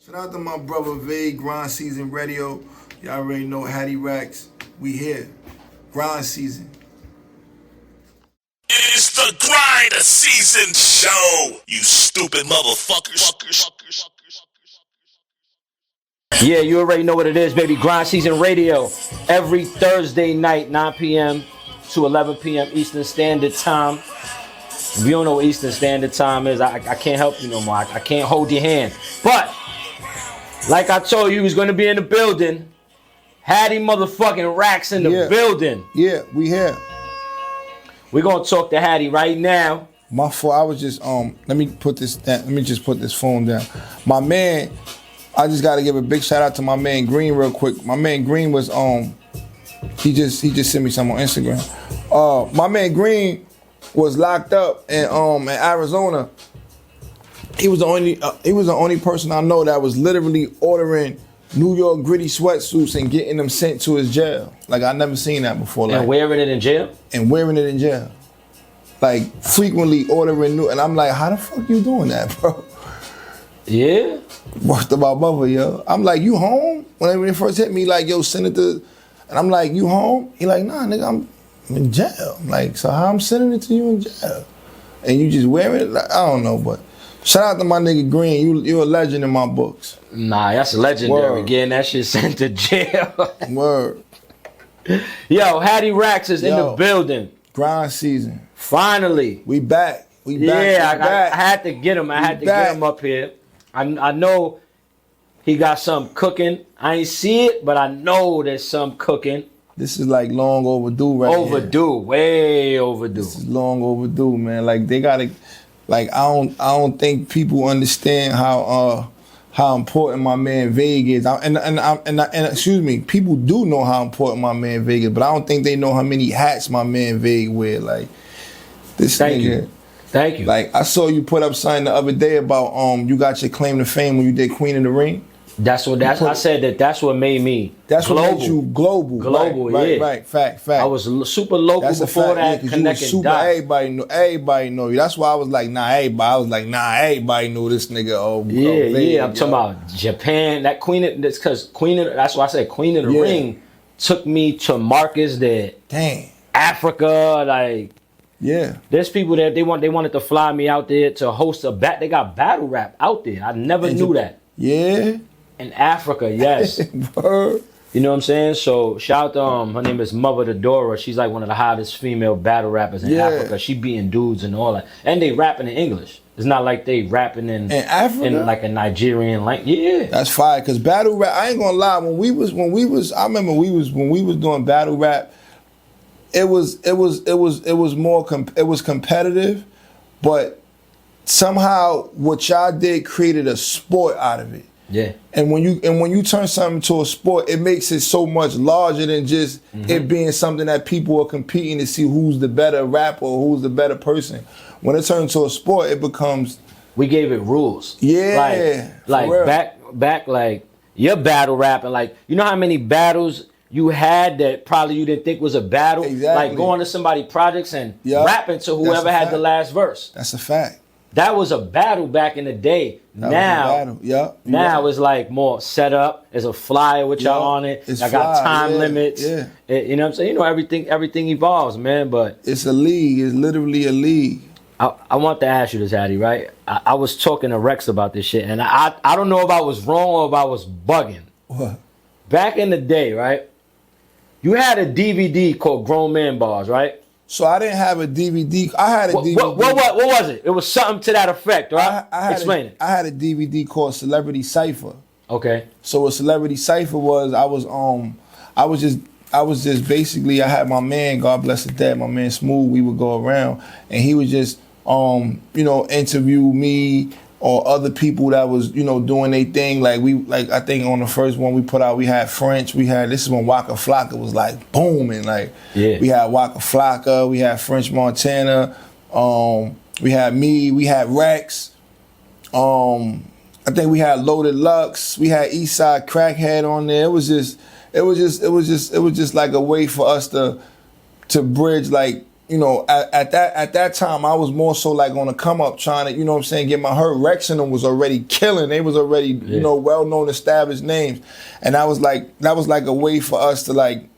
Shout out to my brother Vague, Grind Season Radio. Y'all already know HADDY RACKS. We here. Grind Season. It's the Grind Season Show, you stupid motherfuckers. Yeah, you already know what it is, baby. Grind Season Radio. Every Thursday night, 9 p.m. to 11 p.m. Eastern Standard Time. If you don't know what Eastern Standard Time is, I can't help you no more. I can't hold your hand. But, like I told you, he was going to be in the building. HADDY motherfucking RACKS in the building. Yeah, we here. We're going to talk to HADDY right now. My fault. I was just let me just put this phone down. My man, I just got to give a big shout out to my man Green real quick. My man Green was he just sent me something on Instagram. My man Green was locked up in Arizona. He was the only person I know that was literally ordering New York gritty sweatsuits and getting them sent to his jail. Like, I never seen that before. And wearing it in jail? And wearing it in jail. Like, frequently ordering new, and I'm like, how the fuck you doing that, bro? Yeah. Worked about mother, yo. I'm like, you home? When they first hit me, like, yo, send it to, and I'm like, you home? He like, nah, nigga, I'm in jail. I'm like, so how I'm sending it to you in jail? And you just wearing it? Like, I don't know, but shout out to my nigga Green. You're a legend in my books. Nah, that's legendary. Word. Getting that shit sent to jail. Word. Yo, HADDY RACKS is in the building. Grind Season. Finally. We back. We back. Yeah, we back. I had to get him. I had to get him up here. I know he got something cooking. I ain't see it, but I know there's some cooking. This is like long overdue right Overdue. Way overdue. This is long overdue, man. Like, they gotta, like, I don't think people understand how important my man Vague is. And excuse me, people do know how important my man Vague is, but I don't think they know how many hats my man Vague wear. Like, this nigga. Thank you. Like, I saw you put up something the other day about you got your claim to fame when you did Queen of the Ring. I said that's what made me That's global. what made you global. Global, right, yeah. Right, fact. I was super local That's before that. Yeah, connecting you super, dots. Everybody know you. That's why I was like, everybody knew this nigga. Yeah. I'm talking about Japan. That that's why I said Queen of the Ring took me to markets that Africa, like. Yeah. There's people that they wanted to fly me out there to host they got battle rap out there. I never knew that. Yeah. In Africa, yes. Word. You know what I'm saying? So shout out to her name is Mother Dora. She's like one of the hottest female battle rappers in Africa. She beating dudes and all that. And they rapping in English. It's not like they rapping in Africa? in like a Nigerian language. Yeah. That's fire. Cause battle rap, I ain't gonna lie, when we was doing battle rap, it was competitive, but somehow what y'all did created a sport out of it. Yeah. And when you turn something to a sport, it makes it so much larger than just it being something that people are competing to see who's the better rapper or who's the better person. When it turns to a sport, it becomes. We gave it rules. Yeah. Like back like your battle rapping, like you know how many battles you had that probably you didn't think was a battle? Exactly. Like going to somebody's projects and rapping to whoever had the last verse. That's a fact. That was a battle back in the day. Now it's like more set up. There's a flyer with y'all on it. I got time limits. Yeah. You know what I'm saying? You know, everything evolves, man. But it's a league. It's literally a league. I want to ask you this, HADDY, right? I was talking to Rex about this shit, and I don't know if I was wrong or if I was bugging. What? Back in the day, right? You had a DVD called Grown Man Bars, right? So I didn't have a DVD. I had a DVD. What was it? It was something to that effect, right? Explain it. I had a DVD called Celebrity Cypher. Okay. So what Celebrity Cypher was, I was just basically, I had my man, God bless his dad, my man Smooth. We would go around and he would just interview me or other people that was, doing their thing. Like I think on the first one we put out, we had French. This is when Waka Flocka was like booming. We had Waka Flocka, we had French Montana, we had me, we had RACKS. I think we had Loaded Lux, we had Eastside Crackhead on there. It was just like a way for us to bridge like at that time I was more so like on the come up trying to, you know what I'm saying, get my hurt. Rex and them was already killing. They was already, well known, established names. And that was like a way for us to like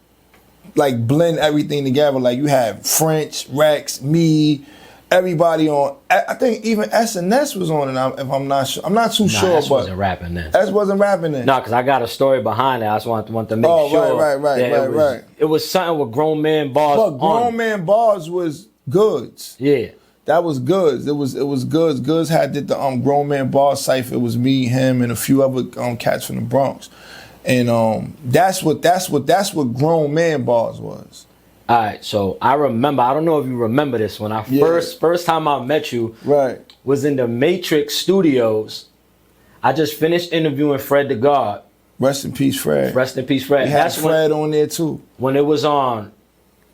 blend everything together. Like you had French, Rex, me, everybody on. I think even SNS was on it. If I'm not sure, I'm not too sure. S but wasn't rapping then. S wasn't rapping then. No, because I got a story behind it. I just want to make sure. Right. It was something with Grown Man Bars. But Grown Man Bars was Goods. Yeah. That was Goods. It was Goods. Goods had did the Grown Man Bars cipher. It was me, him, and a few other cats from the Bronx. And that's what Grown Man Bars was. All right, so I remember. I don't know if you remember this. When I first time I met you, was in the Matrix Studios. I just finished interviewing Fred the God. Rest in peace, Fred. Rest in peace, Fred. We had Fred on there too. When it was on,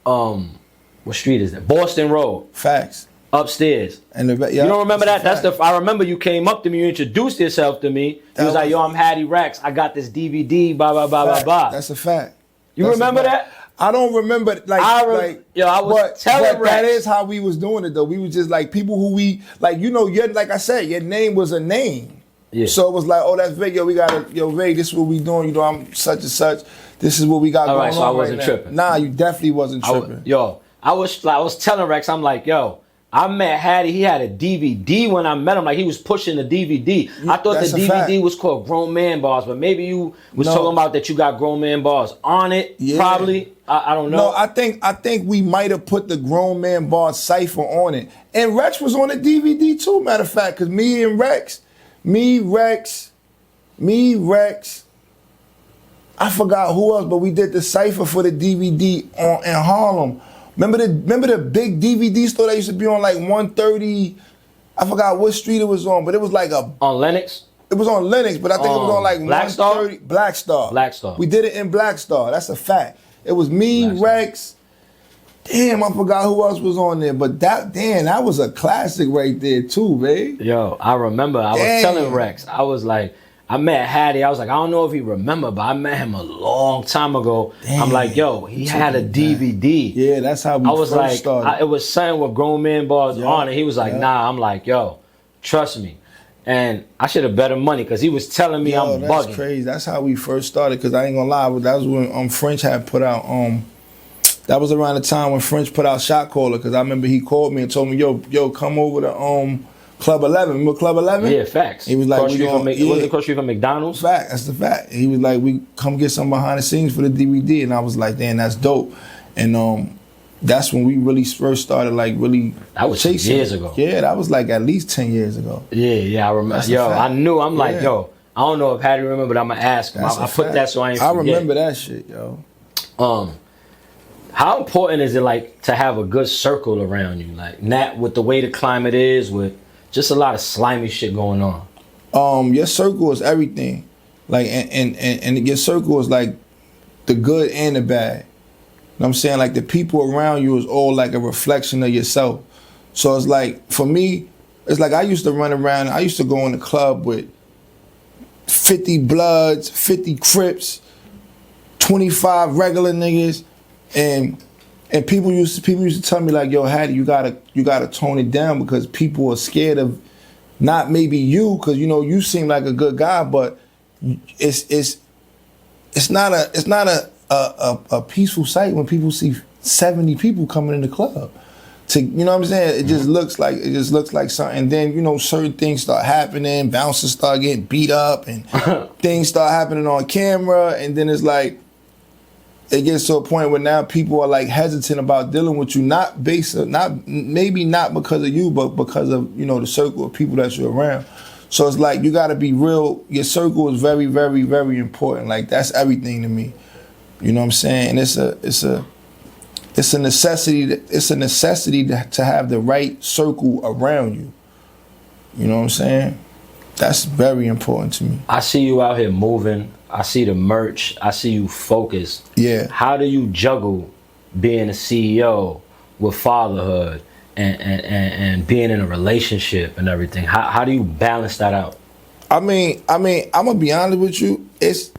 what street is that? Boston Road. Facts. Upstairs. And you don't remember that? I remember you came up to me, you introduced yourself to me. You was like, yo, I'm Hattie Racks. I got this DVD, blah, blah, blah, blah, blah. That's a fact. You remember that? I don't remember I was telling Rex. That is how we was doing it though. We was just like people who we like, like I said, your name was a name. Yeah. So it was like, oh, that's Vig, we gotta, Vig, this is what we doing, I'm such and such. This is what we got going on. So I wasn't tripping. Nah, you definitely wasn't tripping. I was telling Rex, I'm like, yo, I met Hattie. He had a DVD when I met him. Like he was pushing the DVD. I thought the DVD was called Grown Man Bars, but maybe you was talking about that you got Grown Man Bars on it. Yeah. Probably. I don't know. No, I think we might have put the Grown Man Bars cipher on it, and Rex was on the DVD too. Matter of fact, because me, Rex. I forgot who else, but we did the cipher for the DVD in Harlem. Remember the big DVD store that used to be on like 130? I forgot what street it was on, but it was like on Lenox. It was on Lenox, but I think it was on like Black Star. Black Star. We did it in Black Star. That's a fact. It was me, Rex. Damn, I forgot who else was on there, but that was a classic right there too, babe. Yo, I remember. I was telling Rex. I was like, I met Hattie. I was like, I don't know if he remember, but I met him a long time ago. Damn. I'm like, yo, he had a DVD. Yeah, that's how we first started. It was something with Grown Man Bars on it. He was like, nah. I'm like, yo, trust me. And I should have bet him money because he was telling me I'm bugging. That's crazy. That's how we first started. Because I ain't gonna lie, that was when French had put out. That was around the time when French put out Shot Caller. Because I remember he called me and told me, yo, come over to Club 11. Remember Club 11? Yeah, facts. He was like, was it across street from McDonald's? Fact. That's the fact. He was like, we come get some behind the scenes for the DVD, and I was like, damn, that's dope. And that's when we really first started, like really. That was chasing. Years ago. Yeah, that was like at least 10 years ago. Yeah, I remember. That's I knew. I'm like, yo, I don't know if Hattie remember, but I'm gonna ask him. I put that so I ain't forget. I remember that shit, yo. How important is it like to have a good circle around you, like not with the way the climate is, with just a lot of slimy shit going on? Your circle is everything, like, and your circle is like the good and the bad. You know what I'm saying? Like the people around you is all like a reflection of yourself. So it's like, for me, it's like I used to run around, I used to go in the club with 50 Bloods, 50 Crips, 25 regular niggas, and people used to tell me like, yo, Hattie, you gotta tone it down because people are scared of not maybe you, because you seem like a good guy, but it's not a peaceful sight when people see 70 people coming in the club. You know what I'm saying? It just looks like something. And then, certain things start happening, bouncers start getting beat up, and things start happening on camera, and then it's like, it gets to a point where now people are like hesitant about dealing with you, maybe not because of you, but because of, the circle of people that you're around. So it's like, you gotta be real. Your circle is very, very, very important. Like, that's everything to me. You know what I'm saying? And it's a necessity. It's a necessity to have the right circle around you. You know what I'm saying? That's very important to me. I see you out here moving. I see the merch. I see you focused. Yeah. How do you juggle being a CEO with fatherhood and being in a relationship and everything? How do you balance that out? I mean, I'm gonna be honest with you. It's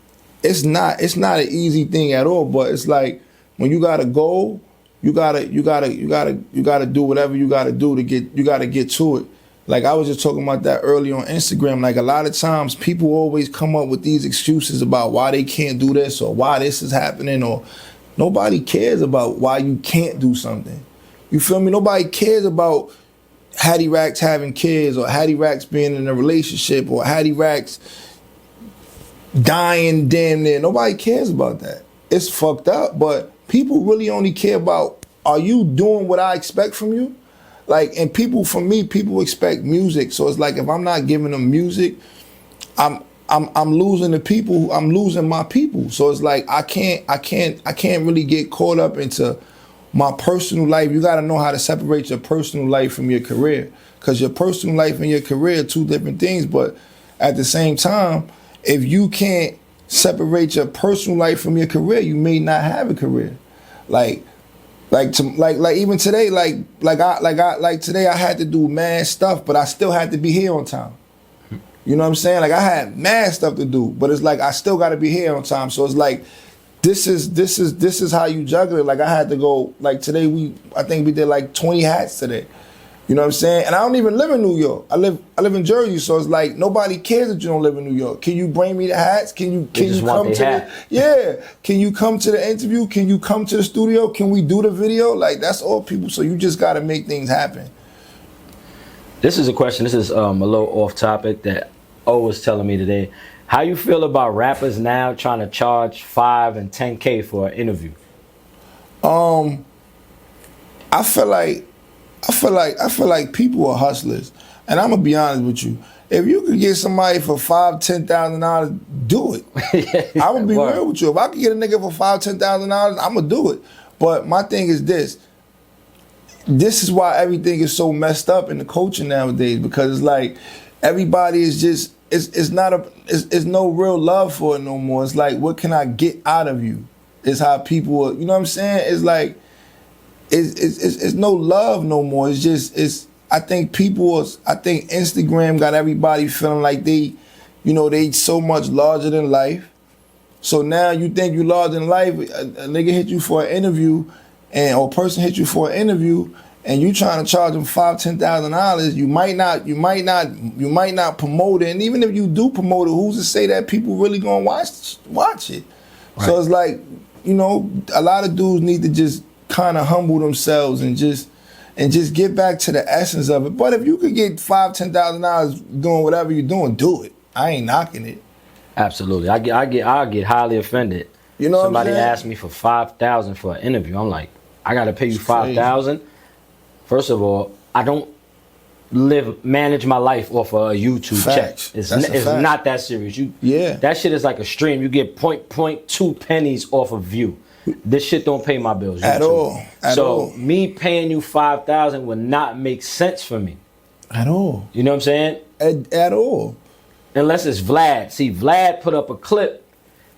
not an easy thing at all. But it's like when you got a goal you gotta do whatever you gotta do to get to it. Like I was just talking about that earlier on Instagram. Like a lot of times people always come up with these excuses about why they can't do this or why this is happening, or nobody cares about why you can't do something. You feel me? Nobody cares about HADDY RACKS having kids or HADDY RACKS being in a relationship or HADDY RACKS dying damn near. Nobody cares about that. It's fucked up, but people really only care about, are you doing what I expect from you? Like, and people, for me, people expect music. So it's like, if I'm not giving them music, I'm losing the people. I'm losing my people. So it's like, I can't really get caught up into my personal life. You got to know how to separate your personal life from your career, because your personal life and your career are two different things. But at the same time, if you can't separate your personal life from your career, you may not have a career. Like even today, like today I had to do mad stuff, but I still had to be here on time. You know what I'm saying? Like I had mad stuff to do, but it's like I still got to be here on time. So it's like this is how you juggle it. Like I had to go, like today I think we did like 20 hats today. You know what I'm saying? And I don't even live in New York. I live in Jersey, so it's like nobody cares that you don't live in New York. Can you bring me the hats? Can you come to Can you come to the interview? Can you come to the studio? Can we do the video? Like that's all people. So you just got to make things happen. This is a question. This is a little off topic that O was telling me today. How you feel about rappers now trying to charge $5,000 and $10,000 for an interview? I feel like people are hustlers, and I'm gonna be honest with you. If you could get somebody for $5,000-$10,000, do it. I'm gonna be real with you. If I could get a nigga for $5,000-$10,000, I'm gonna do it. But my thing is this. This is why everything is so messed up in the culture nowadays, because it's like everybody is just it's no real love for it no more. It's like, what can I get out of you? Is how people are, you know what I'm saying? It's like it's no love no more. It's just I think Instagram got everybody feeling like they so much larger than life. So now you think you larger than life. A nigga hit you for an interview, or a person hit you for an interview, and you trying to charge them $5,000-$10,000. You might not promote it, and even if you do promote it, who's to say that people really gonna watch it? Right. So it's like, a lot of dudes need to just kind of humble themselves and just get back to the essence of it. But if you could get $5,000-$10,000 doing whatever you're doing, do it. I ain't knocking it. Absolutely. I get highly offended. You know, somebody asked me for $5,000 for an interview. I'm like, I gotta pay you $5,000. First of all, I don't manage my life off of a YouTube check. It's not that serious. That shit is like a stream. You get 0.2 pennies off of view. This shit don't pay my bills. At all. So me paying you $5,000 would not make sense for me. At all. You know what I'm saying? At all. Unless it's Vlad. See, Vlad put up a clip.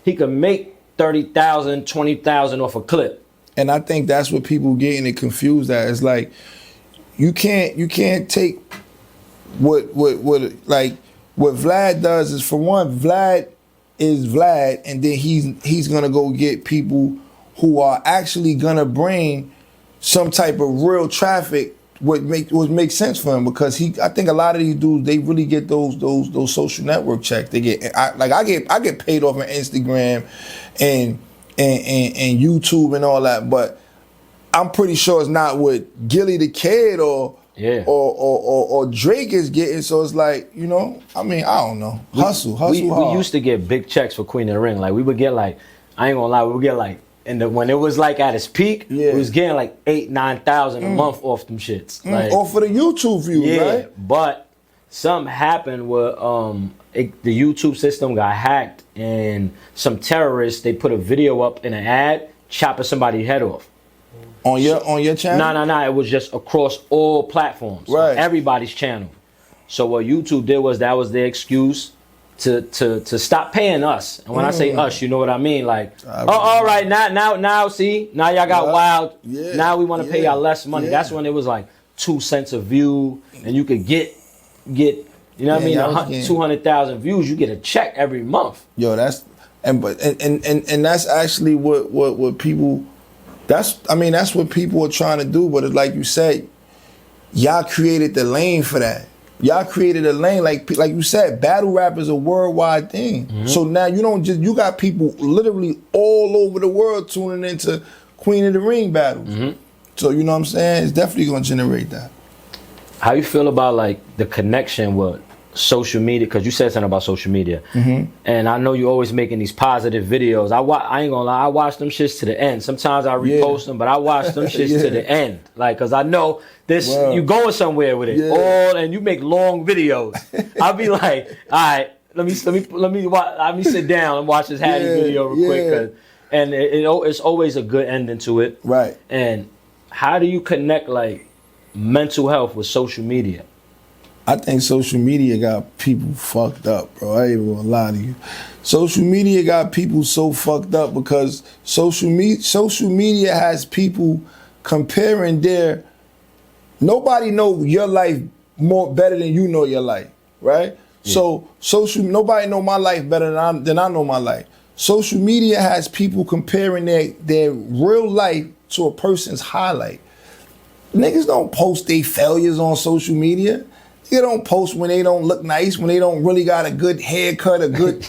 He could make $30,000, $20,000 off a clip. And I think that's what people getting it confused at. It's like you can't take what Vlad does is, for one, Vlad is Vlad, and then he's gonna go get people who are actually gonna bring some type of real traffic, what makes sense for him, because I think a lot of these dudes, they really get those social network checks. They get I get paid off on Instagram and YouTube and all that, but I'm pretty sure it's not what Gilly the Kid or Drake is getting. So it's like, I don't know. Hustle hard. We used to get big checks for Queen of the Ring. Like, we would get I ain't gonna lie, we would get when it was like at its peak, we was getting like 8,000-9,000 a month off them shits. Like, or for the YouTube views, right? But something happened where the YouTube system got hacked, and some terrorists, they put a video up in an ad chopping somebody's head off. On your channel? No. It was just across all platforms. Right. Everybody's channel. So what YouTube did was, that was their excuse to stop paying us. And when I say us, you know what I mean? Like, all right, now, see? Now y'all got wild. Yeah. Now we want to pay y'all less money. Yeah. That's when it was like 2 cents a view, and you could get you know what I mean? 200,000 views, you get a check every month. Yo, that's that's actually what people That's what people are trying to do. But it's like you said, y'all created the lane for that. Y'all created a lane, like you said, battle rap is a worldwide thing. Mm-hmm. So now you got people literally all over the world tuning into Queen of the Ring battles. Mm-hmm. So you know what I'm saying? It's definitely gonna generate that. How you feel about like the connection with social media? Because you said something about social media, mm-hmm. and I know you're always making these positive videos. I ain't gonna lie, I watch them shits to the end. Sometimes I repost them, but I watch them shits to the end, like, cause I know this. Wow. You going somewhere with it, and you make long videos. I'll be like, all right, let me sit down and watch this Hattie video real quick, and it's always a good ending to it, right? And how do you connect like mental health with social media? I think social media got people fucked up, bro. I ain't gonna lie to you. Social media got people so fucked up because social media has people comparing their. Nobody know your life more better than you know your life, right? Yeah. So nobody know my life better than I know my life. Social media has people comparing their real life to a person's highlight. Niggas don't post their failures on social media. They don't post when they don't look nice, when they don't really got a good haircut, a good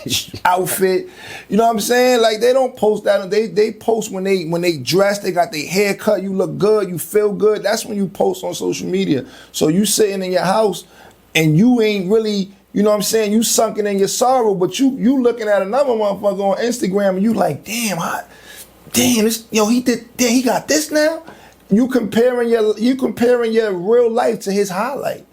outfit. You know what I'm saying? Like, they don't post that. They post when they dress, they got their haircut, you look good, you feel good. That's when you post on social media. So you sitting in your house and you ain't really, you know what I'm saying, you sunken in your sorrow, but you looking at another motherfucker on Instagram and you like, damn, he got this now? You comparing your real life to his highlight.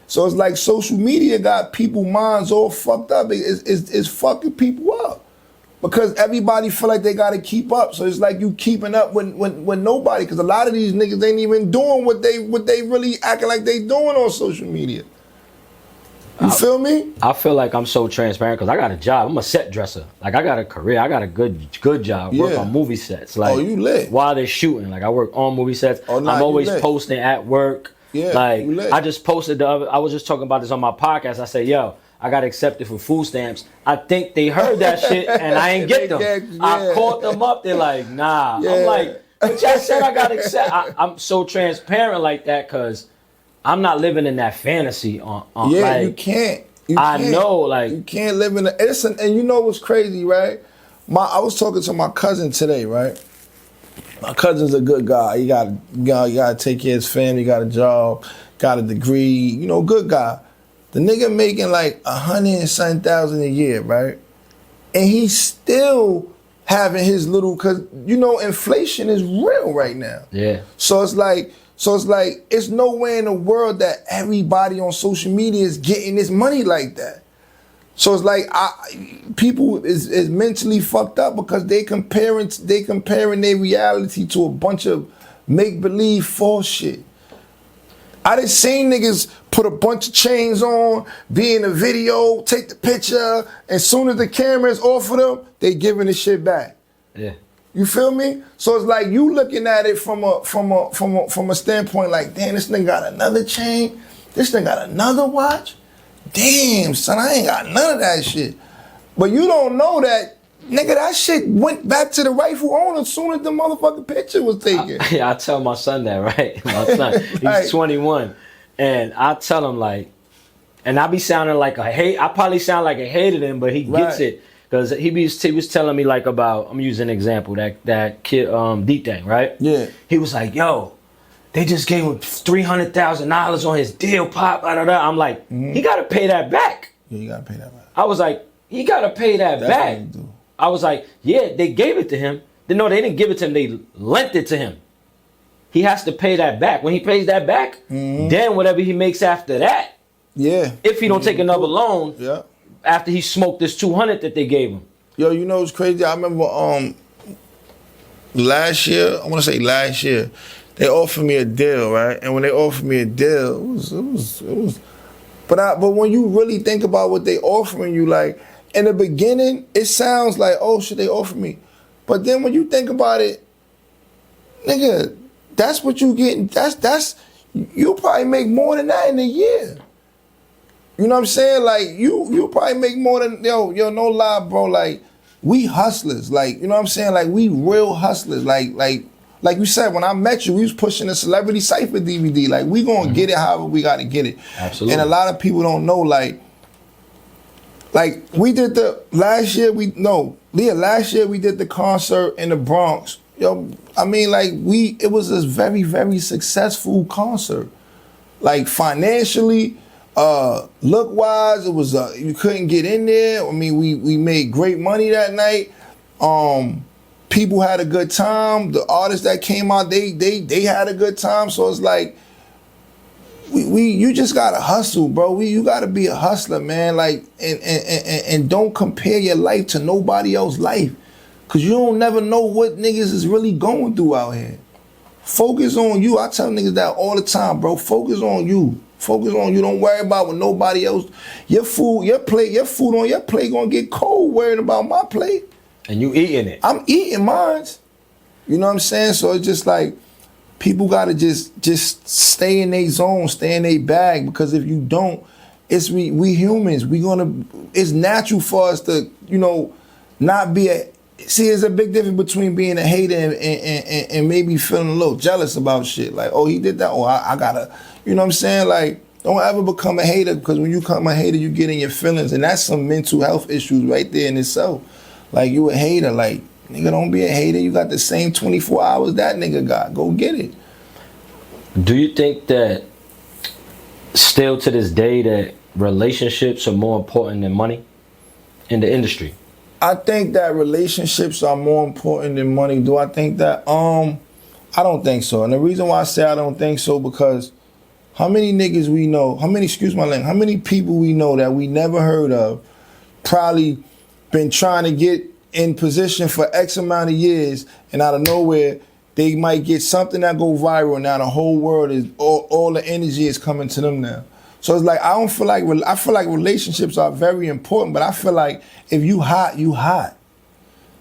So it's like social media got people's minds all fucked up. It's fucking people up because everybody feel like they gotta keep up. So it's like you keeping up with nobody, because a lot of these niggas ain't even doing what they really acting like they doing on social media. You feel me? I feel like I'm so transparent because I got a job. I'm a set dresser. Like, I got a career. I got a good job. Work on movie sets. Like, you lit. While they're shooting. Like, I work on movie sets. I'm always posting at work. Yeah, like, I just posted I was just talking about this on my podcast. I said, yo, I got accepted for food stamps. I think they heard that shit and I ain't get them. I called them up. They're like, nah. Yeah. I'm like, but y'all said I got accepted. I'm so transparent like that because I'm not living in that fantasy. Like, you can't. I know, like, you can't live in the. And you know what's crazy, right? I was talking to my cousin today, right? My cousin's a good guy. He got to take care of his family. Got a job, got a degree. You know, good guy. The nigga making like 100,000 a year, right? And he's still having his little, cause you know inflation is real right now. Yeah. So it's like it's no way in the world that everybody on social media is getting this money like that. So it's like people is mentally fucked up because they comparing their reality to a bunch of make-believe false shit. I done seen niggas put a bunch of chains on, be in a video, take the picture, and soon as the camera is off of them, they giving the shit back. Yeah. You feel me? So it's like you looking at it from a standpoint like, damn, this nigga got another chain, this nigga got another watch. Damn, son, I ain't got none of that shit. But you don't know that, nigga, that shit went back to the rightful owner as soon as the motherfucking picture was taken. I tell my son that, right? My son, he's 21. And I tell him, like, and I be sounding like I probably sound like a hater to him, but he gets it. Because he was telling me, like, about, I'm using an example, that kid, Deep Thing, right? Yeah. He was like, yo, they just gave him $300,000 on his deal, pop, blah, blah, blah. I'm like, he got to pay that back. Yeah, you got to pay that back. I was like, he got to pay that back. I was like, yeah, they gave it to him. No, they didn't give it to him. They lent it to him. He has to pay that back. When he pays that back, then whatever he makes after that, if he don't take another loan, after he smoked this 200 that they gave him. Yo, you know what's crazy? I remember last year, they offered me a deal, right? And when they offered me a deal, it was. But when you really think about what they offering you, like in the beginning, it sounds like, oh shit, they offered me. But then when you think about it, nigga, that's what you getting. That's you probably make more than that in a year. You know what I'm saying? Like you probably make more than yo, no lie, bro. Like we hustlers. Like, you know what I'm saying? Like we real hustlers. Like like you said, when I met you, we was pushing a Celebrity Cypher DVD. Like, we gonna get it however we gotta get it. Absolutely. And a lot of people don't know, like we did last year we did the concert in the Bronx. Yo, I mean, like, it was a very, very successful concert. Like, financially, look-wise, it was, you couldn't get in there. I mean, we made great money that night. People had a good time. The artists that came out, they had a good time. So it's like, you just gotta hustle, bro. You gotta be a hustler, man. Like, and don't compare your life to nobody else's life, cause you don't never know what niggas is really going through out here. Focus on you. I tell niggas that all the time, bro. Focus on you. Focus on you. Don't worry about what nobody else. Your food on your plate gonna get cold worrying about my plate. And you eating it. I'm eating mine. You know what I'm saying? So it's just like, people gotta just stay in their zone, stay in their bag, because if you don't, it's we humans. It's natural for us to, not be see, there's a big difference between being a hater and maybe feeling a little jealous about shit. Like, oh, he did that. Oh, I gotta, you know what I'm saying? Like, don't ever become a hater, because when you become a hater, you get in your feelings, and that's some mental health issues right there in itself. Like, you a hater, like, nigga, don't be a hater. You got the same 24 hours that nigga got. Go get it. Do you think that still to this day that relationships are more important than money in the industry? I think that relationships are more important than money. Do I think that? I don't think so. And the reason why I say I don't think so, because how many niggas we know, how many people we know that we never heard of, probably been trying to get in position for X amount of years, and out of nowhere, they might get something that go viral, and now the whole world is, all the energy is coming to them now. So it's like, I feel like relationships are very important, but I feel like if you hot, you hot.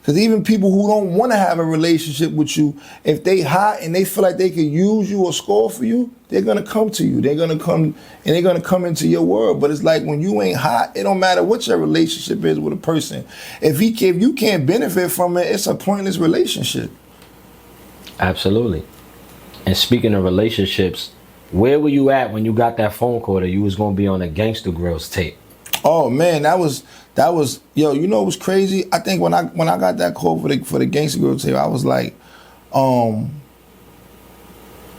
Because even people who don't want to have a relationship with you, if they hot and they feel like they could use you or score for you, they're going to come to you. They're going to come, and they're going to come into your world. But it's like, when you ain't hot, it don't matter what your relationship is with a person. If you can't benefit from it, it's a pointless relationship. Absolutely. And speaking of relationships, where were you at when you got that phone call that you was going to be on a Gangsta Grills tape? Oh man, that was yo. You know what's crazy? I think when I got that call for the Gangsta Grills tape, I was like, I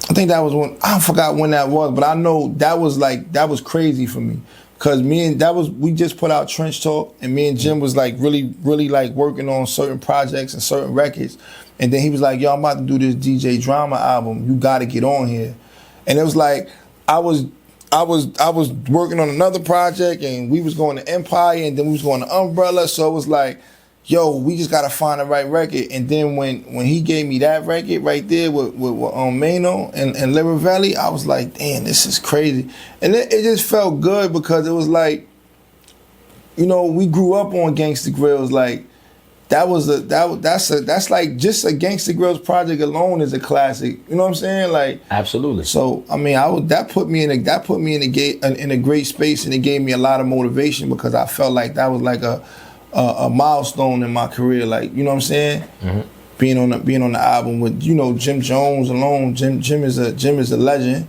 think that was when, I forgot when that was, but I know that was crazy for me, because we just put out Trench Talk, and me and Jim was like really like working on certain projects and certain records, and then he was like, yo, I'm about to do this DJ Drama album. You got to get on here. And it was like, I was working on another project, and we was going to Empire, and then we was going to Umbrella. So it was like, yo, we just gotta find the right record. And then when he gave me that record right there with Mano and Lyra Valley, I was like, damn, this is crazy. And it just felt good, because it was like, we grew up on Gangsta Grills. Like, that's like, just a Gangsta Grills project alone is a classic. You know what I'm saying? Like, absolutely. So I mean, that put me in a great space, and it gave me a lot of motivation, because I felt like that was like a milestone in my career. Like, you know what I'm saying? Mm-hmm. Being on the album with Jim Jones alone. Jim is a legend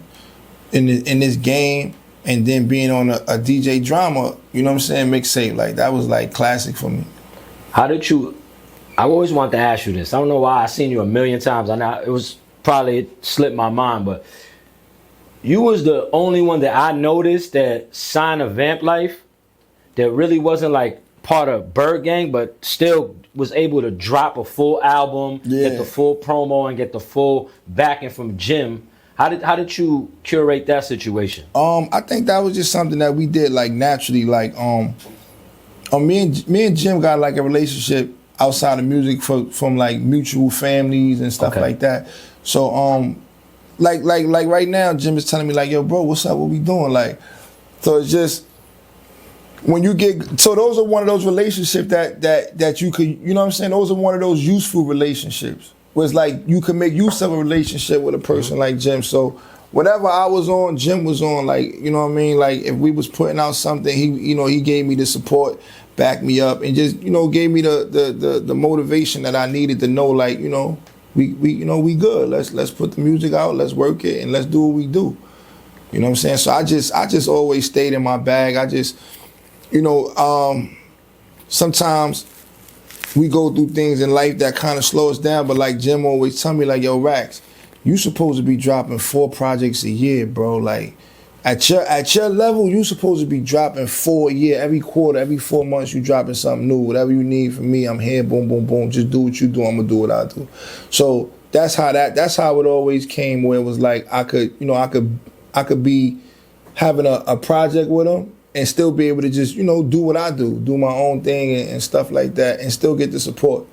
in this game, and then being on a DJ Drama, you know what I'm saying, mixtape, like, that was like classic for me. How did you? I always wanted to ask you this. I don't know why. I've seen you a million times. I know it slipped my mind, but you was the only one that I noticed that signed a Vamp Life that really wasn't like part of Bird Gang, but still was able to drop a full album, get the full promo, and get the full backing from Jim. How did you curate that situation? I think that was just something that we did like naturally. Like me and Jim got like a relationship outside of music from like mutual families and stuff like that. So like right now, Jim is telling me like, yo, bro, what's up? What we doing? Like, so it's just, when you get, so those are one of those relationships that you could, you know what I'm saying? Those are one of those useful relationships where it's like you can make use of a relationship with a person like Jim. So whatever I was on, Jim was on. Like, you know what I mean? Like, if we was putting out something, he gave me the support, backed me up, and just, gave me the motivation that I needed to know, like, we good. Let's put the music out, let's work it, and let's do what we do. You know what I'm saying? So I just always stayed in my bag. I just, sometimes we go through things in life that kind of slow us down, but like Jim always tell me, like, yo, Racks, you supposed to be dropping 4 projects a year, bro. Like, at your level, you supposed to be dropping 4 a year. Every quarter, every 4 months, you dropping something new. Whatever you need from me, I'm here, boom, boom, boom. Just do what you do, I'm gonna do what I do. So that's how it always came, where it was like I could be having a project with him and still be able to just, do what I do my own thing and stuff like that, and still get the support,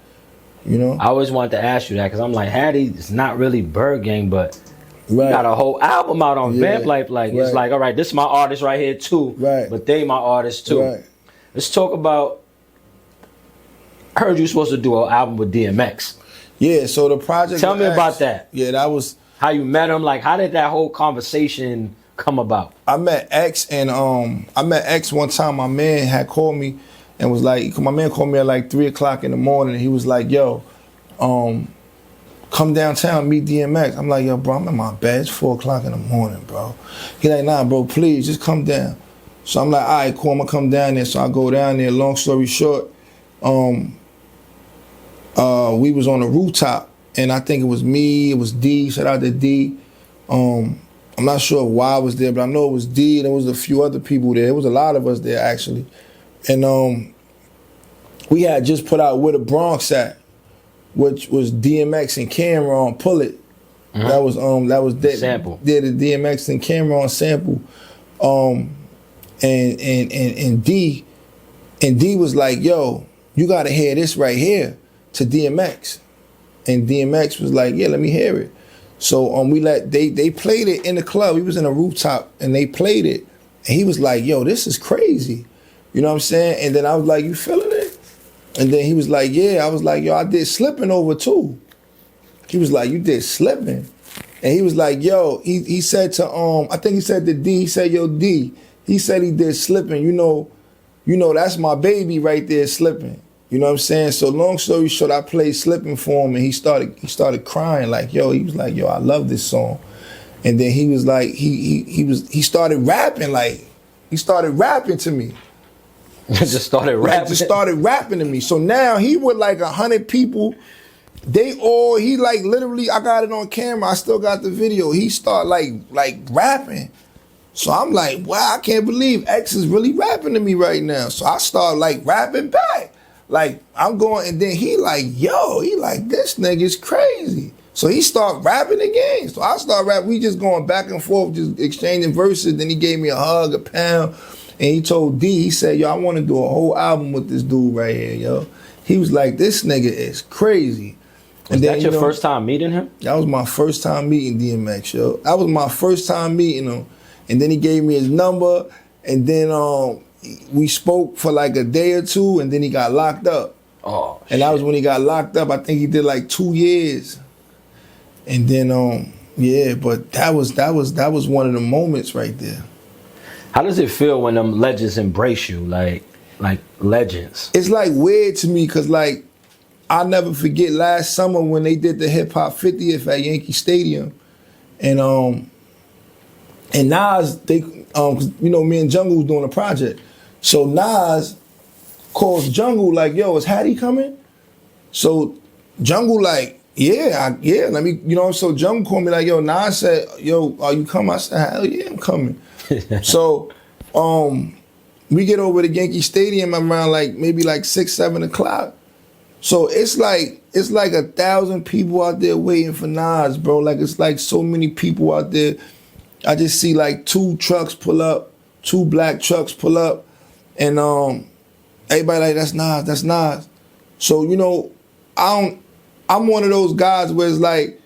I always wanted to ask you that, because I'm like, Hattie is not really Bird Gang, but right. got a whole album out on Vamp Life. Like, right. It's like, all right, this is my artist right here too, right. But they my artists too. Right. Let's talk about, I heard you supposed to do an album with DMX. Yeah, so the project. Tell me about that. Yeah, that was how you met him. Like, how did that whole conversation come about? I met X one time. My man had called me and was like, my man called me at like 3 o'clock in the morning. And he was like, yo, come downtown, meet DMX. I'm like, yo, bro, I'm in my bed. It's 4 o'clock in the morning, bro. He like, nah, bro, please, just come down. So I'm like, all right, cool, I'm gonna come down there. So I go down there. Long story short, we was on the rooftop, and I think it was me, it was D, shout out to D. I'm not sure why I was there, but I know it was D, and there was a few other people there. It was a lot of us there, actually. And we had just put out Where the Bronx At, which was DMX and Cameron Pull It. Mm-hmm. That was that sample. Yeah, the DMX and Cameron sample. And D was like, yo, you gotta hear this right here, to DMX. And DMX was like, yeah, let me hear it. So they played it in the club. We was in a rooftop and they played it. And he was like, yo, this is crazy. You know what I'm saying? And then I was like, you feeling it? And then he was like, yeah. I was like, yo, I did Slipping over too. He was like, you did Slipping? And he was like, yo, he said to, I think he said to D, he said, yo, D, he said he did Slipping. You know, that's my baby right there, Slipping. You know what I'm saying? So long story short, I played Slipping for him, and he started crying like, yo, he was like, yo, I love this song. And then he was like, he started rapping, like, he started rapping to me. Just started rapping? Like, just started rapping to me. So now he with like 100 people, he like literally, I got it on camera, I still got the video. He started like rapping. So I'm like, wow, I can't believe X is really rapping to me right now. So I start like rapping back. Like, I'm going, and then he like, this nigga's crazy. So he start rapping again. So I start rapping. We just going back and forth, just exchanging verses. Then he gave me a hug, a pound. And he told D, he said, yo, I want to do a whole album with this dude right here, yo. He was like, this nigga is crazy. Was that your first time meeting him? That was my first time meeting DMX, yo. That was my first time meeting him. And then he gave me his number. And then we spoke for like a day or two, and then he got locked up. Oh, shit. And that was when he got locked up. I think he did like 2 years. And then yeah, but that was one of the moments right there. How does it feel when them legends embrace you, like legends? It's like weird to me, cause like I'll never forget last summer when they did the hip hop 50th at Yankee Stadium, and Nas, they me and Jungle was doing a project. So Nas calls Jungle like, yo, is Hattie coming? So Jungle like, yeah, let me, so Jungle called me like, yo, Nas said, yo, are you coming? I said, hell yeah, I'm coming. So we get over to Yankee Stadium around maybe 6, 7 o'clock. So it's like 1,000 people out there waiting for Nas, bro. Like, it's like so many people out there. I just see like 2 trucks pull up, 2 black trucks pull up, and everybody like, that's Nas. So, I'm one of those guys where it's like,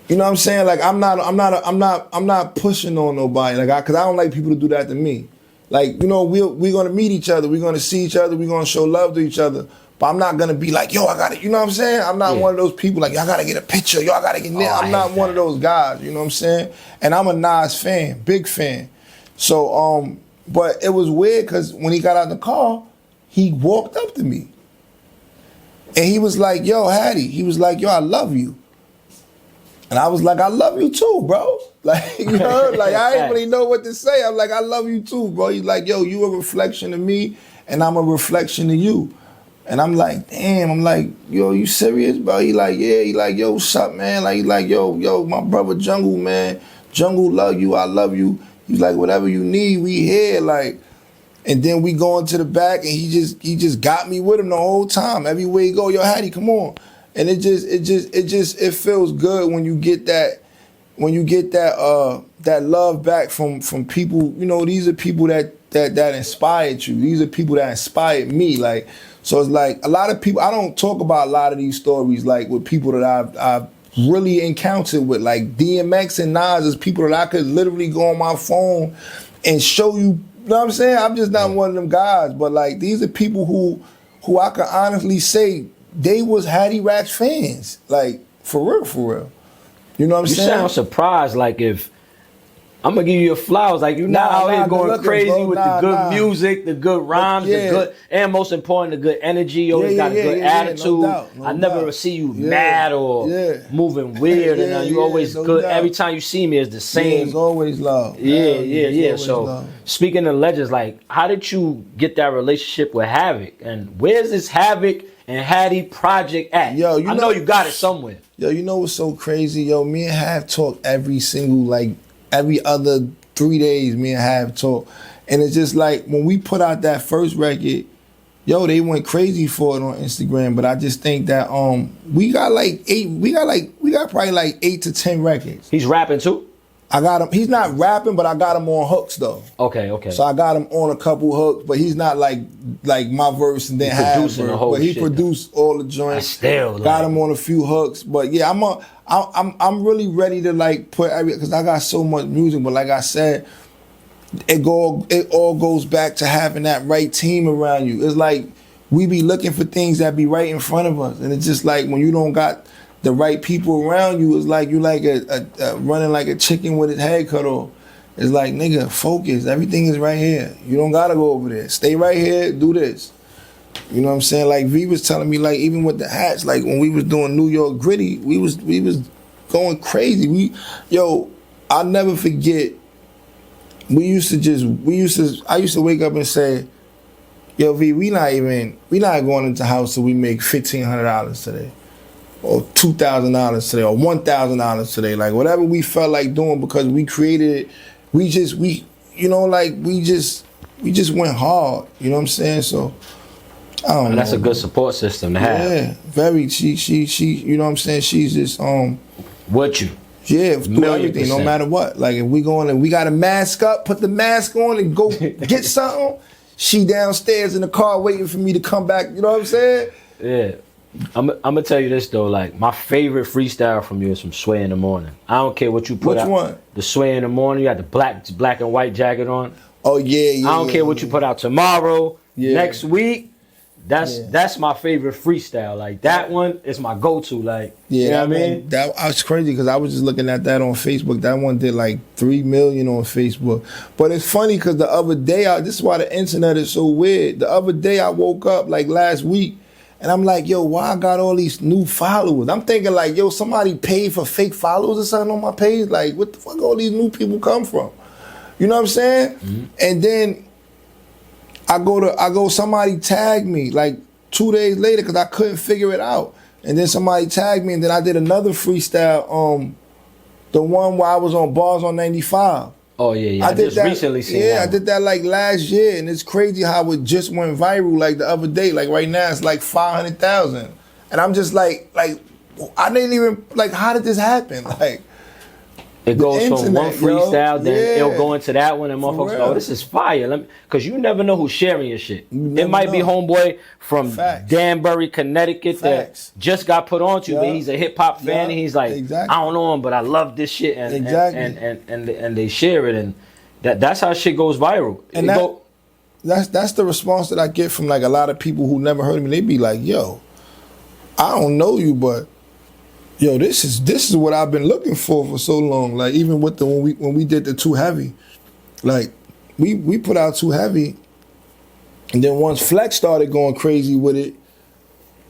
you know what I'm saying? Like, I'm not pushing on nobody, like, cause I don't like people to do that to me. Like, we're gonna meet each other, we're gonna see each other, we're gonna show love to each other. But I'm not gonna be like, yo, I gotta, you know what I'm saying? I'm not one of those people like, y'all gotta get a picture, y'all gotta get I'm not one of those guys, you know what I'm saying? And I'm a Nas fan, big fan. So, but it was weird because when he got out the car, he walked up to me. And he was like, yo, Hattie. He was like, yo, I love you. And I was like, I love you too, bro. Like, you heard? Like, I didn't really know what to say. I'm like, I love you too, bro. He's like, yo, you a reflection of me, and I'm a reflection of you. And I'm like, damn. I'm like, yo, you serious, bro? He like, yeah. He like, yo, what's up, man? Like, he like, yo, my brother Jungle, man. Jungle love you. I love you. He's like, whatever you need, we here. Like, and then we go into the back, and he just got me with him the whole time. Everywhere he go, yo, Hattie, come on. And it feels good when you get that that love back from people. You know, these are people that inspired you. These are people that inspired me. Like, so it's like a lot of people. I don't talk about a lot of these stories like with people that I've really encountered with, like DMX and Nas is people that I could literally go on my phone and show you. You know what I'm saying? I'm just not one of them guys, but like these are people who I can honestly say they was HADDY RACKS fans, like for real. You know what I'm saying? You sound surprised, like if I'm gonna give you your flowers, like you're not out here going crazy with the good music, the good rhymes, the good, and most important, the good energy. You always got a good attitude. No I never see you mad or moving weird, and you always good. Every time you see me, it's the same. It's always love. Yeah. So speaking of legends, like how did you get that relationship with Havoc, and where's this Havoc and HADDY project at? Yo, I know you got it somewhere. Yo, you know what's so crazy? Yo, me and Hav talk every other 3 days. Me and Hav talk, and it's just like when we put out that first record, yo, they went crazy for it on Instagram. But I just think that we got probably like 8 to 10 records. He's rapping too? I got him. He's not rapping, but I got him on hooks though. Okay. So I got him on a couple hooks, but he's not like my verse and then producing the whole. But he shit, produced all the joints. I still got him on a few hooks, but yeah, I'm really ready to like put because I got so much music. But like I said, it all goes back to having that right team around you. It's like we be looking for things that be right in front of us, and it's just like when you don't got the right people around you, it's like you like a running like a chicken with its head cut off. It's like, nigga, focus. Everything is right here. You don't gotta go over there. Stay right here. Do this. You know what I'm saying? Like V was telling me, like even with the hats, like when we was doing New York Gritty, we was going crazy. I'll never forget. I used to wake up and say, yo V, we not going into the house till we make $1,500 today, or $2,000 today, or $1,000 today. Like whatever we felt like doing, because we created it. We just went hard. You know what I'm saying? So I don't know. That's a good support system to have. Yeah, very. She. You know what I'm saying? She's just with you. Yeah, do everything, no matter what. Like if we going and we got to mask up, put the mask on and go get something. She downstairs in the car waiting for me to come back. You know what I'm saying? Yeah. I'm gonna tell you this though, like my favorite freestyle from you is from Sway in the Morning. I don't care what you put out. Which one? The Sway in the Morning. You got the black and white jacket on. Oh yeah. I don't care what you put out tomorrow, next week. That's my favorite freestyle. Like that one is my go-to. Like you know what I mean? That was crazy because I was just looking at that on Facebook. That one did like 3 million on Facebook. But it's funny because the other day, this is why the internet is so weird. The other day I woke up like last week. And I'm like, yo, why I got all these new followers? I'm thinking like, yo, somebody paid for fake followers or something on my page. Like, what the fuck all these new people come from? You know what I'm saying? Mm-hmm. And then somebody tagged me like 2 days later because I couldn't figure it out. And then somebody tagged me, and then I did another freestyle, the one where I was on Bars on 95. Oh yeah. I just recently seen that. Yeah, I did that like last year, and it's crazy how it just went viral like the other day. Like right now, it's like 500,000, and I'm just like I didn't even like. How did this happen? Like it goes from one freestyle, then it'll go into that one, and motherfuckers go, "Oh, this is fire!" Because you never know who's sharing your shit. It might be homeboy from Danbury, Connecticut that just got put on to, but he's a hip hop fan, and he's like, I don't know him, but I love this shit, and they share it, and that's how shit goes viral. And that's the response that I get from like a lot of people who never heard of me. They be like, "Yo, I don't know you, but." Yo, this is what I've been looking for so long. Like even with when we did the Too Heavy, like we put out Too Heavy, and then once Flex started going crazy with it,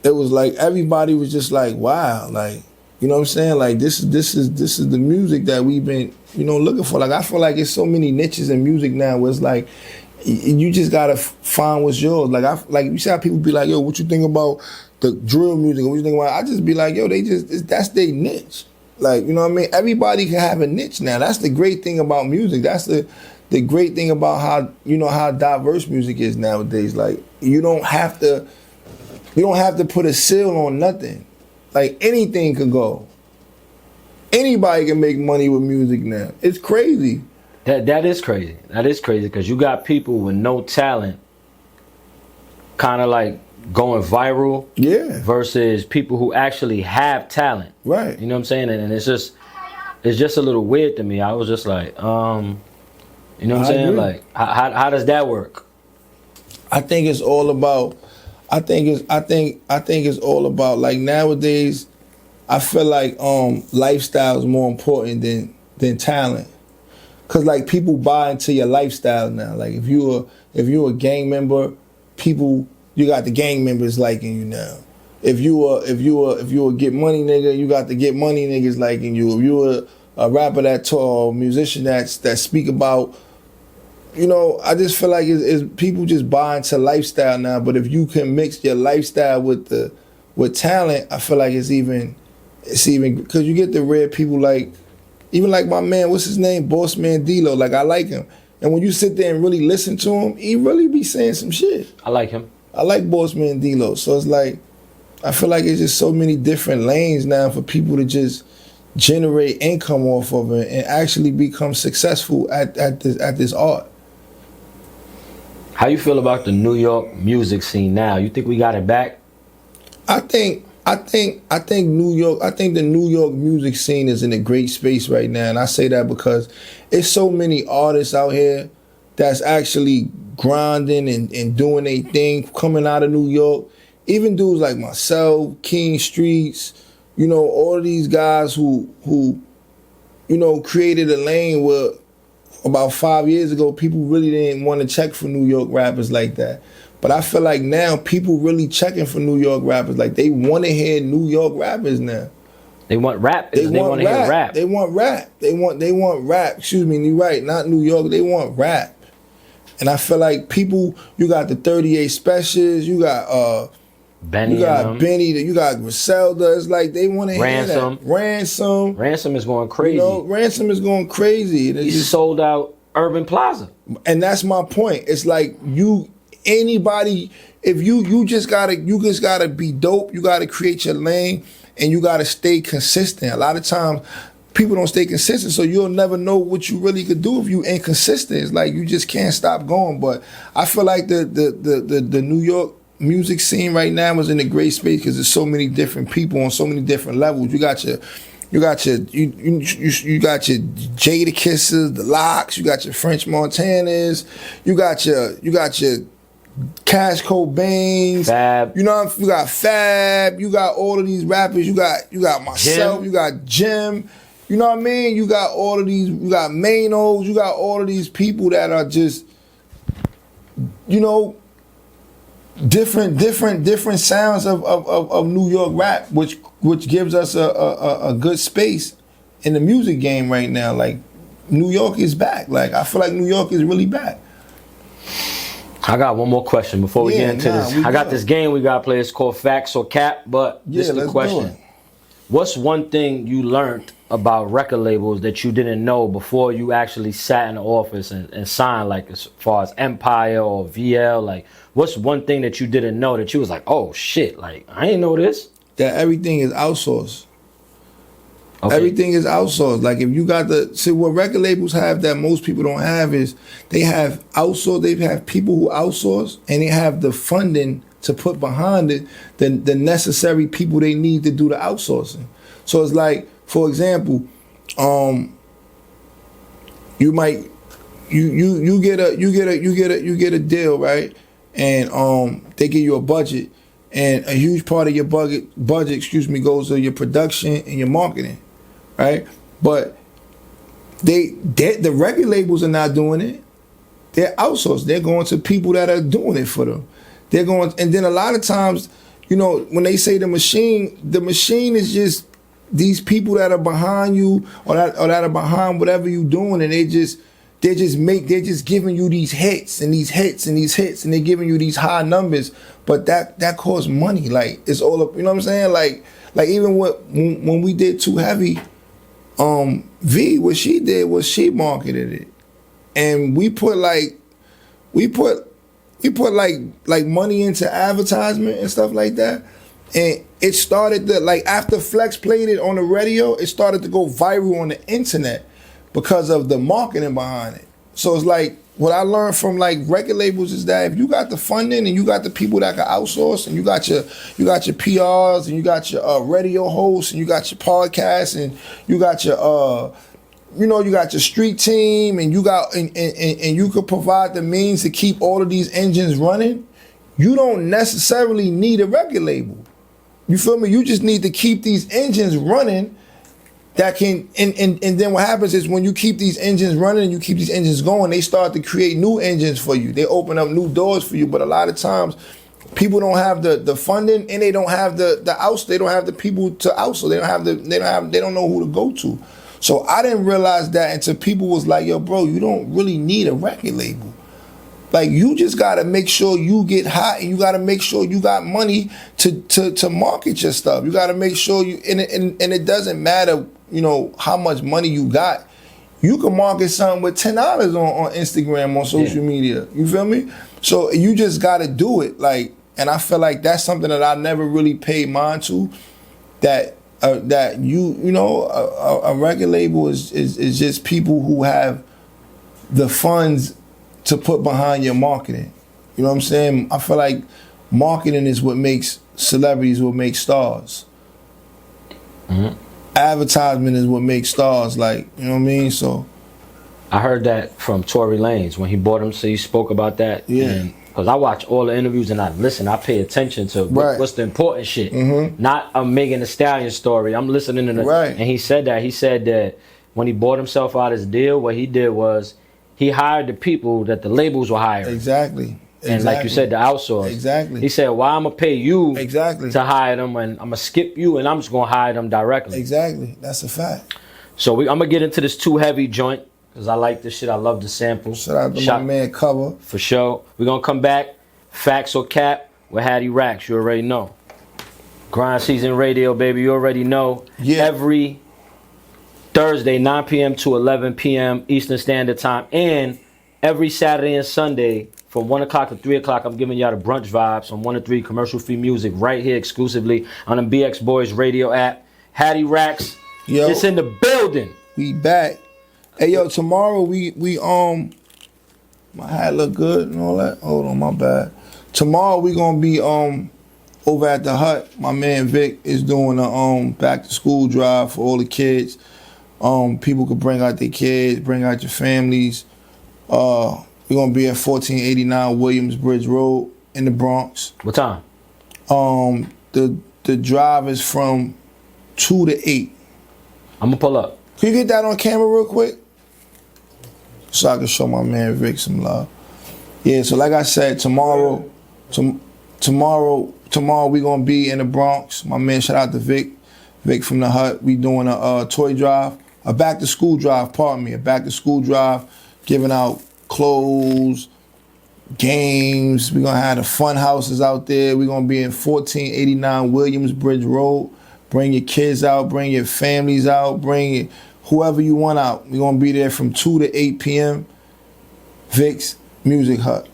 it was like everybody was just like, wow, like, you know what I'm saying? Like this is the music that we've been, looking for. Like I feel like it's so many niches in music now where it's like you just gotta find what's yours. Like you see how people be like, yo, what you think about the drill music? What you think about? I just be like, yo, that's their niche. Like, you know what I mean? Everybody can have a niche now. That's the great thing about music. That's the great thing about how diverse music is nowadays. Like you don't have to put a seal on nothing. Like anything could go. Anybody can make money with music now. It's crazy. That is crazy. That is crazy because you got people with no talent kind of like going viral. Yeah. Versus people who actually have talent. Right. You know what I'm saying? And it's just a little weird to me. I was just like, you know what I'm saying? Agree. Like, how does that work? I think it's all about. I think it's all about, like, nowadays. I feel like lifestyle is more important than talent, cause like people buy into your lifestyle now. Like if you're a gang member, you got the gang members liking you now. If you a get money nigga, you got the get money niggas liking you. If you a rapper that talk, musician that speak about. I just feel like it's people just buy into lifestyle now. But if you can mix your lifestyle with talent, I feel like it's even because you get the rare people like even like my man, what's his name, Boss Man D-Lo. Like I like him, and when you sit there and really listen to him, he really be saying some shit. I like him. I like Boss Man D-Lo. So it's like I feel like it's just so many different lanes now for people to just generate income off of it and actually become successful at this art. How you feel about the New York music scene now? You think we got it back? I think New York. I think the New York music scene is in a great space right now, and I say that because it's so many artists out here that's actually grinding and doing their thing, coming out of New York. Even dudes like myself, King Streets, all of these guys who created a lane where about 5 years ago people really didn't want to check for New York rappers like that. But I feel like now people really checking for New York rappers. Like they want to hear New York rappers now. They want rap. They want to hear rap. They want rap. They want rap. Excuse me, you're right. Not New York. They want rap. And I feel like people. You got the 38 Specials. You got Benny. You got Benny. You got Griselda. It's like they want to hear that. Ransom is going crazy. Ransom is going crazy. He sold out Urban Plaza. And that's my point. It's like anybody, if you just gotta be dope. You gotta create your lane, and you gotta stay consistent. A lot of times, people don't stay consistent, so you'll never know what you really could do if you inconsistent. It's like you just can't stop going. But I feel like the New York music scene right now is in a great space because there's so many different people on so many different levels. You got your Jadakisses, the Locks. You got your French Montanas. You got your Cash Cobains. Fab. You got Fab. You got all of these rappers. You got myself. Jim. You got Jim. You know what I mean? You got all of these. You got Manos. You got all of these people that are just, different sounds of New York rap, which gives us a good space in the music game right now. Like New York is back. Like I feel like New York is really back. I got one more question before we get into this. I got this game we got to play. It's called Facts or Cap, but this is the question. What's one thing you learned about record labels that you didn't know before you actually sat in the office and signed, like as far as Empire or VL? Like, what's one thing that you didn't know that you was like, oh shit, like I didn't know this? That everything is outsourced. Okay. Everything is outsourced. Like if you got what record labels have that most people don't have is they have outsourced. They have people who outsource, and they have the funding to put behind it the necessary people they need to do the outsourcing. So it's like, for example, you get a deal, right? And they give you a budget, and a huge part of your budget, goes to your production and your marketing. Right, but the record labels are not doing it. They're outsourced. They're going to people that are doing it for them. They're going, and then a lot of times, you know, when they say the machine is just these people that are behind you or that are behind whatever you doing, and they're just giving you these hits and these hits and these hits, and they're giving you these high numbers, but that costs money. Like, it's all up, you know what I'm saying? Like even when we did Too Heavy, V, what she did was she marketed it, and we put like money into advertisement and stuff like that. And it started to, like, after Flex played it on the radio, it started to go viral on the internet because of the marketing behind it. So it's like, what I learned from like record labels is that if you got the funding and you got the people that can outsource, and you got your PRs, and you got your radio hosts, and you got your podcasts, and you got your you got your street team, and you got and you could provide the means to keep all of these engines running, you don't necessarily need a record label. You feel me? You just need to keep these engines running. That can and then what happens is, when you keep these engines running and you keep these engines going, they start to create new engines for you. They open up new doors for you. But a lot of times, people don't have the funding, and they don't have the outs. They don't have the people to outsource. They don't know who to go to. So I didn't realize that until people was like, "Yo, bro, you don't really need a record label. Like, you just gotta make sure you get hot, and you gotta make sure you got money to market your stuff. You gotta make sure you and it doesn't matter, how much money you got. You can market something with $10 on Instagram, on social media. You feel me? So you just gotta do it. Like, and I feel like that's something that I never really paid mind to. That a record label is just people who have the funds to put behind your marketing. You know what I'm saying? I feel like marketing is what makes celebrities, what makes stars. Mm-hmm. Advertisement is what makes stars, like, you know what I mean? So I heard that from Tory Lanez when he bought him, so he spoke about that. Yeah. Because I watch all the interviews and I listen, I pay attention to what's the important shit. Mm-hmm. Not a Megan Thee Stallion story. I'm listening to and he said that when he bought himself out his deal, what he did was he hired the people that the labels were hiring. Exactly. And like you said, the outsource. Exactly. He said, well, I'm going to pay you to hire them, and I'm going to skip you, and I'm just going to hire them directly. Exactly. That's a fact. So I'm going to get into this Too Heavy joint, because I like this shit. I love the sample. Shout out to my man Cover. For sure. We're going to come back. Facts or Cap with HADDY RACKS. You already know. Grind Season Radio, baby. You already know. Yeah. Every Thursday, 9 p.m. to 11 p.m. Eastern Standard Time. And every Saturday and Sunday from 1 o'clock to 3 o'clock, I'm giving y'all the brunch vibes from 1 to 3, commercial-free music right here exclusively on the BX Boys radio app. HADDY RACKS. Yo, it's in the building. We back. Hey, yo, tomorrow we my hat look good and all that. Hold on, my bad. Tomorrow we gonna be over at the Hut. My man Vic is doing a back to school drive for all the kids. People could bring out their kids, bring out your families. We're gonna be at 1489 Williamsbridge Road in the Bronx. What time? The drive is from 2 to 8. I'm gonna pull up. Can you get that on camera real quick? So I can show my man Vic some love. Yeah, so like I said, tomorrow we gonna be in the Bronx. My man, shout out to Vic from the Hut. We doing a toy drive, a back to school drive, a back to school drive, giving out clothes, games. We're gonna have the fun houses out there. We're gonna be in 1489 Williamsbridge Road. Bring your kids out, bring your families out, bring whoever you want out. We're gonna be there from 2 to 8 p.m. Vic's Music Hut.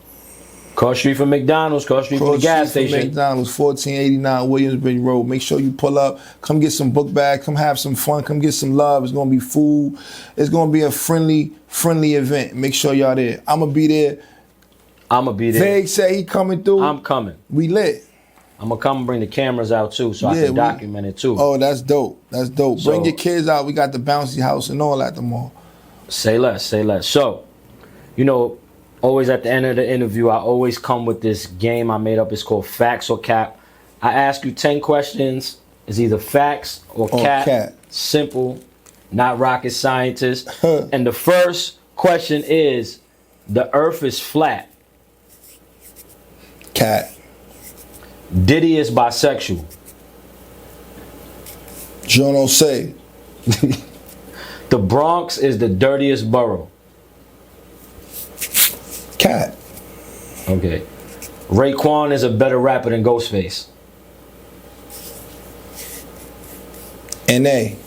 Cross street from McDonald's, cross street from the gas station. McDonald's, 1489 Williamsbridge Road. Make sure you pull up. Come get some book bags. Come have some fun. Come get some love. It's gonna be food. It's gonna be a friendly event. Make sure y'all there. I'ma be there. Vague said he coming through. I'm coming. We lit. I'm gonna come and bring the cameras out too, so I can document it too. Oh, that's dope. That's dope. So, bring your kids out. We got the bouncy house and all at the mall. Say less. So, always at the end of the interview, I always come with this game I made up. It's called Facts or Cap. I ask you 10 questions. It's either facts or cap. Simple, not rocket scientist. And the first question is, the earth is flat. Cat. Diddy is bisexual. Je ne sais. The Bronx is the dirtiest borough. Cat. Okay. Raekwon is a better rapper than Ghostface. N.A.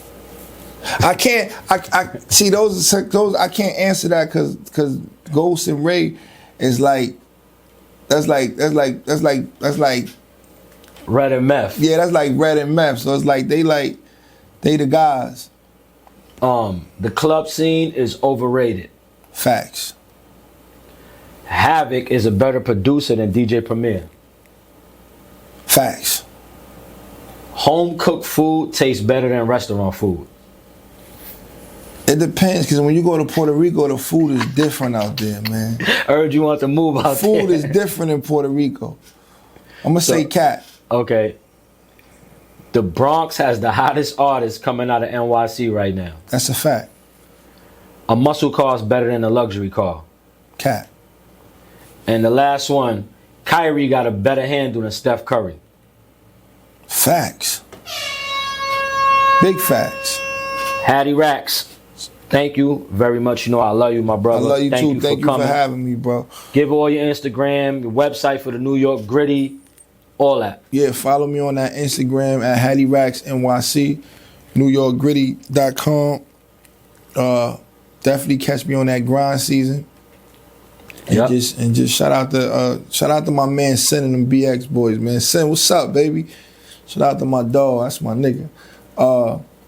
I can't. I see those. I can't answer that because Ghost and Ray is like. That's like. Red and Meth. Yeah, that's like Red and Meth. So it's like they the guys. The club scene is overrated. Facts. Havoc is a better producer than DJ Premier. Facts. Home cooked food tastes better than restaurant food. It depends, because when you go to Puerto Rico, the food is different out there, man. I heard you want to move out there. Food is different in Puerto Rico. I'm gonna say cat. Okay. The Bronx has the hottest artists coming out of NYC right now. That's a fact. A muscle car is better than a luxury car. Cat. And the last one, Kyrie got a better handle than Steph Curry. Facts. Big facts. Hattie Racks, thank you very much. You know I love you, my brother. I love you thank too. You Thank you coming. for having me, bro. Give all your Instagram, your website for the New York Gritty, all that. Yeah, follow me on that Instagram at Hattie Racks NYC, NewYorkGritty.com. Definitely catch me on that grind season. And Yep. just shout out to my man Sin and them BX boys, man. Sin, what's up, baby? Shout out to my dog, that's my nigga.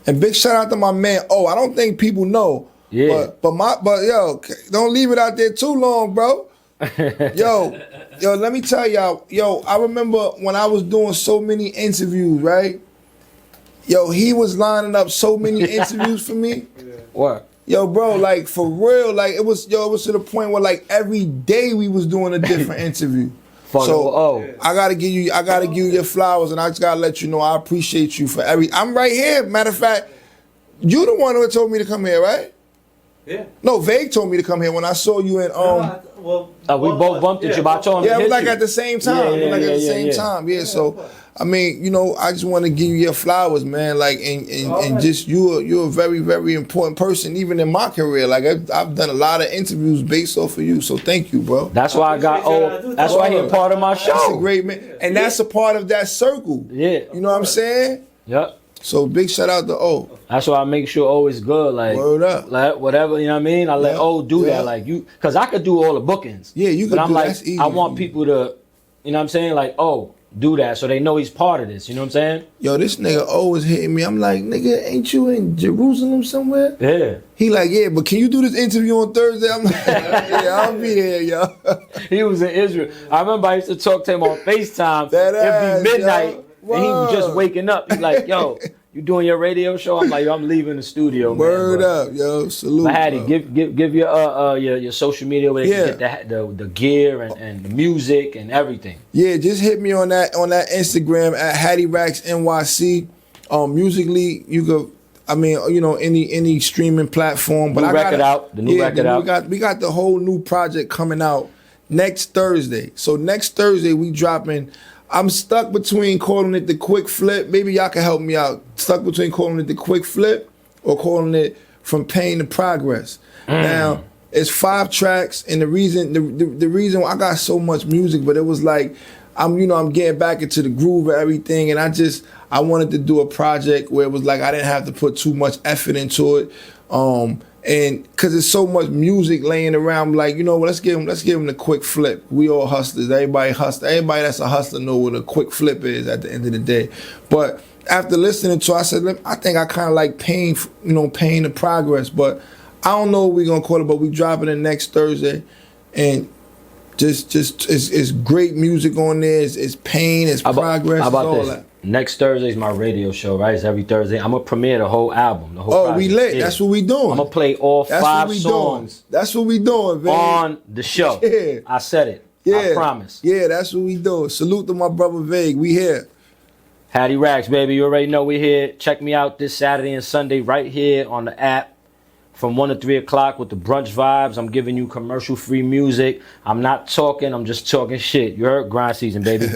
And big shout out to my man. Oh, I don't think people know. Yeah. But yo, don't leave it out there too long, bro. Yo, let me tell y'all. Yo, I remember when I was doing so many interviews, right? Yo, he was lining up so many interviews for me. What? Yo, bro, like for real, like it was to the point where like every day we was doing a different interview. I gotta give you your flowers, and I just gotta let you know I appreciate you for I'm right here. Matter of fact, you the one who told me to come here, right? Yeah. No, Vague told me to come here when I saw you in we both bumped into you, but I told him yeah, to it was hit like you. at the same time. Yeah, At the yeah, same yeah. time. Yeah, so I mean, you know, I just want to give you your flowers, man. Like, and just you're a very, very important person, even in my career. Like, I've done a lot of interviews based off of you. So thank you, bro. That's why I got That's why you're part of my show. That's a great man, and that's a part of that circle. Yeah. You know what I'm saying? Yep. So big shout out to O. That's why I make sure O is good. Like, Word up. like whatever, you know what I mean? I let Yeah. O do Yeah. that. Like you, because I could do all the bookings. Yeah, you could But I'm do like, that's easy I for want you. people to, you know what I'm saying? Like, oh, do that so they know he's part of this. You know what I'm saying? Yo, this nigga O is hitting me. I'm like, nigga, ain't you in Jerusalem somewhere? Yeah. He like, yeah, but can you do this interview on Thursday? I'm like, yeah, I'll be there, yo. He was in Israel. I remember I used to talk to him on FaceTime. That It'd ass, be midnight. yo. And he was just Word. waking up. He's like, yo, you doing your radio show? I'm like, yo, I'm leaving the studio, Word man. up, yo. Salute. But Hattie, bro. give your social media where they Yeah. can get the gear and the music and everything. Yeah, just hit me on that Instagram at Hattie Racks NYC. Musically, you could, I mean, you know, any streaming platform. But New I record out. The new record out. We got the whole new project coming out next Thursday. So next Thursday we dropping. I'm stuck between calling it the Quick Flip. Maybe y'all can help me out. Stuck between calling it the Quick Flip or calling it From Pain to Progress. Now, it's 5 tracks, and the reason I got so much music, but it was like I'm getting back into the groove of everything, and I wanted to do a project where it was like I didn't have to put too much effort into it. And because there's so much music laying around, I'm like, you know what, let's give him the quick flip. We all hustlers. Everybody that's a hustler know what a quick flip is at the end of the day. But after listening to it, I said, I think I kind of like pain to progress. But I don't know what we're going to call it, but we dropping it next Thursday. And just it's great music on there. It's pain, it's progress, How about it's all this? that. Next Thursday is my radio show, right? It's every Thursday. I'm gonna premiere the whole album. The whole Oh, project. we lit. Yeah. That's what we doing. I'm gonna play all That's 5 what we songs doing. That's what we doing, man. on the show. Yeah. I said it. Yeah. I promise. Yeah, that's what we doing. Salute to my brother Vague. We here. Hattie Racks, baby. You already know we're here. Check me out this Saturday and Sunday right here on the app from 1 to 3 o'clock with the brunch vibes. I'm giving you commercial-free music. I'm not talking. I'm just talking shit. You heard? Grind season, baby.